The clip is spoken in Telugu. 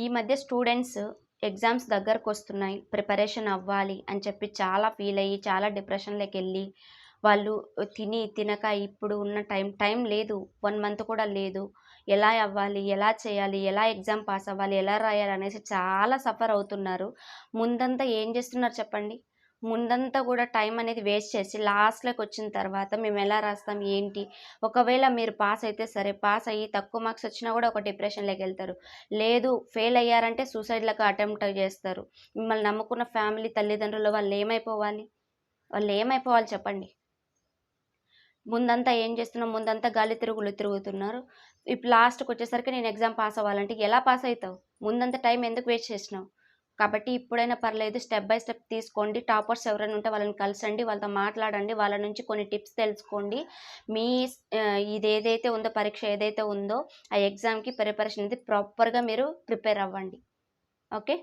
ఈ మధ్య స్టూడెంట్స్ ఎగ్జామ్స్ దగ్గరకొస్తున్నాయి. ప్రిపరేషన్ అవ్వాలి అని చెప్పి చాలా ఫీల్ అయ్యి, చాలా డిప్రెషన్‌లోకెళ్ళి, వాళ్ళు తిని, తినక ఇప్పుడు ఉన్న టైం లేదు. 1 మంత్ కూడా లేదు. ఎలా అవ్వాలి? ఎలా చేయాలి? ఎలా ఎగ్జామ్ పాస్ అవ్వాలి? ఎలా రాయాలి? అనేసి చాలా సఫర్ అవుతున్నారు. ముందంతా ఏం చేస్తున్నారు చెప్పండి? ముందంతా కూడా టైం అనేది వేస్ట్ చేసి లాస్ట్‌లోకొచ్చిన తర్వాత మేమెలా రాస్తాం? ఏంటి? ఒకవేళ మీరు పాస్ అయితే సరే. పాస్ అయ్యి తక్కువ మార్క్స్ వచ్చినా కూడా ఒక డిప్రెషన్‌లోకెళ్తారు. లేదు ఫెయిల్ అయ్యారంటే సూసైడ్‌లకు అటెంప్ట్ చేస్తారు. మిమ్మల్ని నమ్ముకున్న ఫ్యామిలీ, తల్లిదండ్రులు వాళ్ళేమైపోవాలి? వాళ్ళేమైపోవాలి చెప్పండి? ముందంతా ఏం చేస్తున్నాం? ముందంతా గాలి తిరుగులు తిరుగుతున్నారు. ఇప్పుడు లాస్ట్‌కొచ్చేసరికి నేను ఎగ్జామ్ పాస్ అవ్వాలంటే ఎలా పాస్ అయితావు? ముందంతా టైం ఎందుకు వేస్ట్ చేసినావు? కాబట్టి ఇప్పుడైనా పర్లేదు స్టెప్ బై స్టెప్ తీసుకోండి. టాపర్స్ ఎవరైనా ఉంటే వాళ్ళని కలిసండి. వాళ్ళతో మాట్లాడండి. వాళ్ళ నుంచి కొన్ని టిప్స్ తెలుసుకోండి. మీ ఇదేదైతే ఉందో పరీక్ష ఏదైతే ఉందో ఆ ఎగ్జామ్‌కి ప్రిపరేషన్ అనేది ప్రాపర్‌గా మీరు ప్రిపేర్ అవ్వండి. ఓకే.